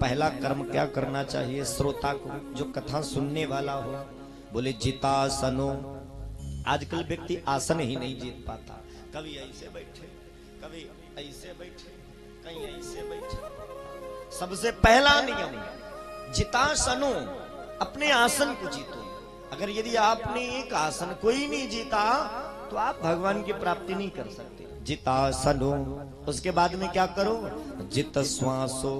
पहला कर्म क्या करना चाहिए श्रोता को, जो कथा सुनने वाला हो? बोले जितासनो। आजकल व्यक्ति आसन ही नहीं जीत पाता, कभी ऐसे बैठे, कभी ऐसे बैठे, कहीं ऐसे बैठे। सबसे पहला नियम जितासनो, अपने आसन को जीतो। अगर यदि आपने एक आसन कोई नहीं जीता तो आप भगवान की प्राप्ति नहीं कर सकते। जितासनो। उसके बाद में क्या करो? जित श्वासो,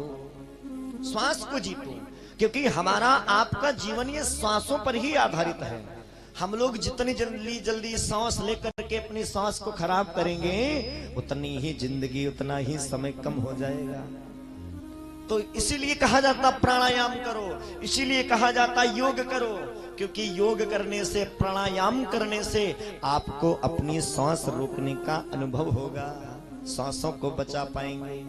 श्वास को जीतो, क्योंकि हमारा आपका जीवन ये श्वासों पर ही आधारित है। हम लोग जितनी जल्दी जल्दी सांस लेकर के अपनी सांस को खराब करेंगे उतनी ही जिंदगी, उतना ही समय कम हो जाएगा। तो इसीलिए कहा जाता प्राणायाम करो, इसीलिए कहा जाता योग करो, क्योंकि योग करने से, प्राणायाम करने से आपको अपनी सांस रोकने का अनुभव होगा, सांसों को बचा पाएंगे।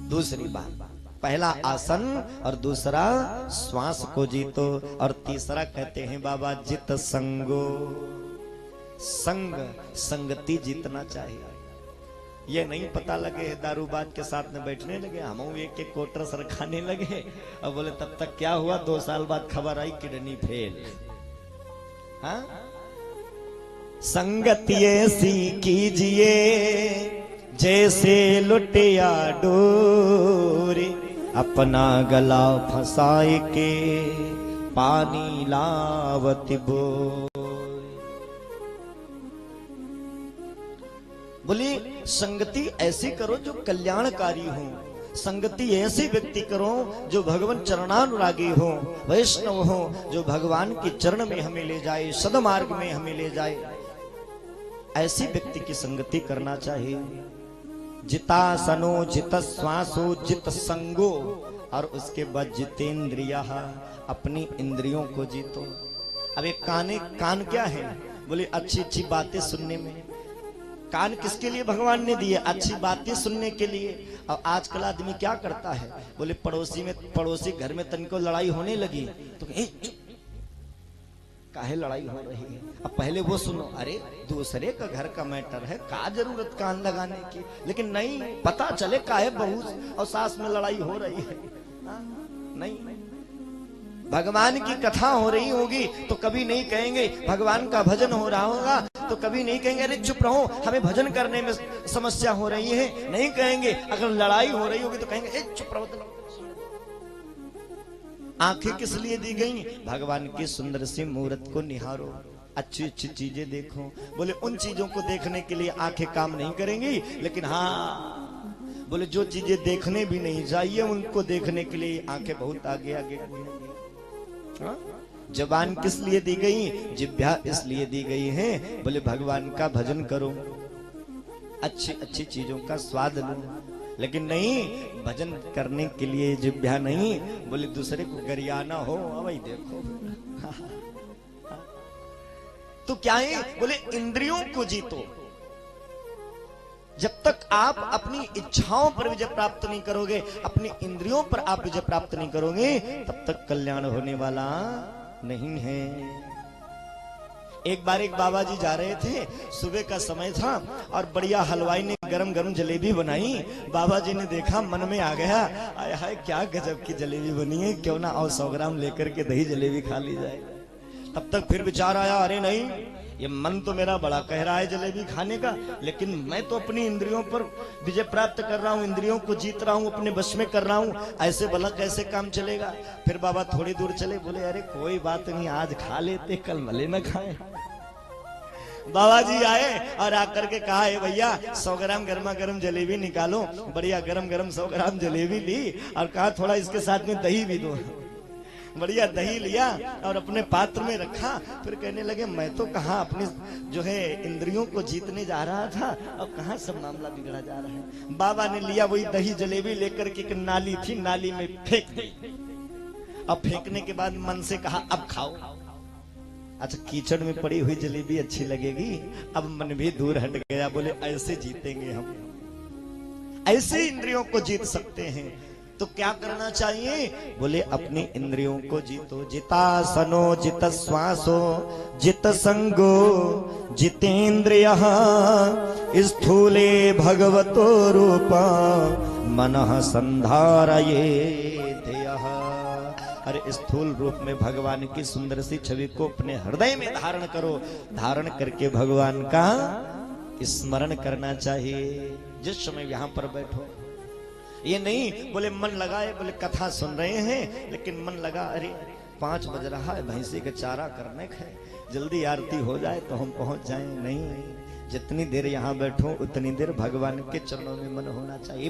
दूसरी बात, पहला आसन और दूसरा श्वास को जीतो, और तीसरा कहते हैं बाबा जित संगो, संग, संगति जीतना चाहिए। ये नहीं पता लगे दारूबाज के साथ में बैठने लगे, हम एक एक कोटर सर खाने लगे, और बोले तब तक क्या हुआ, 2 साल बाद खबर आई किडनी फेल। हाँ, संगति ऐसी कीजिए जैसे लुटिया डोरी, अपना गला फंसाए के पानी लावती बो। बोली संगति ऐसी करो जो कल्याणकारी हो, संगति ऐसी व्यक्ति करो जो भगवान चरणानुरागी हो, वैष्णव हो, जो भगवान के चरण में हमें ले जाए, सदमार्ग में हमें ले जाए, ऐसी व्यक्ति की संगति करना चाहिए। जितासनो, जित श्वासो, जित संगो, और उसके बाद जितेंद्रिया, अपनी इंद्रियों को जीतो। अब एक कान क्या है? बोले अच्छी अच्छी बातें सुनने में। कान किसके लिए भगवान ने दिए? अच्छी बातें सुनने के लिए। और आजकल आदमी क्या करता है? बोले पड़ोसी घर में तनिको लड़ाई होने लगी तो काहे लड़ाई हो रही है, अब पहले वो सुनो। अरे दूसरे का घर का मैटर है, का जरूरत कान लगाने की? लेकिन नहीं, पता चले काहे बहू और सास में लड़ाई हो रही है। नहीं, भगवान की कथा हो रही होगी तो कभी नहीं कहेंगे, भगवान का भजन हो रहा होगा तो कभी नहीं कहेंगे अरे चुप रहो, हमें भजन करने में समस्या हो रही है, नहीं कहेंगे। अगर लड़ाई हो रही होगी तो कहेंगे ए चुप रहो। आंखें किस लिए दी गई? भगवान की सुंदर सी मूर्त को निहारो, अच्छी अच्छी चीजें देखो। बोले उन चीजों को देखने के लिए आंखें काम नहीं करेंगी, लेकिन हाँ, बोले जो चीजें देखने भी नहीं चाहिए उनको देखने के लिए आंखें बहुत आगे आगे। जबान किस लिए दी गई? जिह्वा इसलिए दी गई है, बोले भगवान का भजन करो, अच्छी अच्छी चीजों का स्वाद लो। लेकिन नहीं, भजन करने के लिए जिह्वा नहीं, बोले दूसरे को गरियाना हो, वही देखो। तो क्या है? बोले इंद्रियों को जीतो। जब तक आप अपनी इच्छाओं पर विजय प्राप्त नहीं करोगे, अपनी इंद्रियों पर आप विजय प्राप्त नहीं करोगे, तब तक कल्याण होने वाला नहीं है। एक बार एक बाबा जी जा रहे थे, सुबह का समय था और बढ़िया हलवाई ने गरम गरम जलेबी बनाई। बाबा जी ने देखा, मन में आ गया, आय हाय क्या गजब की जलेबी बनी है, क्यों ना और 100 ग्राम लेकर के दही जलेबी खा ली जाए। तब तक फिर विचार आया, अरे नहीं, ये मन तो मेरा बड़ा कह रहा है जलेबी खाने का, लेकिन मैं तो अपनी इंद्रियों पर विजय प्राप्त कर रहा हूँ, इंद्रियों को जीत रहा हूँ, अपने वश में कर रहा हूँ, ऐसे भला कैसे काम चलेगा। फिर बाबा थोड़ी दूर चले, बोले अरे कोई बात नहीं, आज खा लेते, कल भले न खाए। बाबा जी आए और आकर के कहा, है भैया 100 ग्राम गर्मा गर्म जलेबी निकालो। बढ़िया गरम गरम 100 ग्राम जलेबी ली और कहा थोड़ा इसके साथ में दही भी दो। बढ़िया दही लिया और अपने पात्र में रखा। फिर कहने लगे, मैं तो कहाँ अपनी जो है इंद्रियों को जीतने जा रहा था, अब कहाँ सब मामला बिगड़ा जा रहा है। बाबा ने लिया वही दही जलेबी लेकर के, एक नाली थी, नाली में फेंक दी। अब फेंकने के बाद मन से कहा, अब खाओ। अच्छा, कीचड़ में पड़ी हुई जलेबी अच्छी लगेगी। अब मन भी दूर हट गया, बोले ऐसे जीतेंगे हम, ऐसे इंद्रियों को जीत सकते हैं। तो क्या करना चाहिए? बोले अपनी इंद्रियों को जीतो। जितासनो, जित श्वासो, जित संगो, जितेंद्रियः, स्थूले भगवतो रूपा मनः संधारये ध्येयः। अरे स्थूल रूप में भगवान की सुंदर सी छवि को अपने हृदय में धारण करो। धारण करके भगवान का स्मरण करना चाहिए जिस समय यहाँ पर बैठो। ये नहीं बोले मन लगाए, बोले कथा सुन रहे हैं लेकिन मन लगा अरे 5 बज रहा है, भैंसी का चारा करने का, जल्दी आरती हो जाए तो हम पहुंच जाएं। नहीं, जितनी देर यहाँ बैठो उतनी देर भगवान के चरणों में मन होना चाहिए।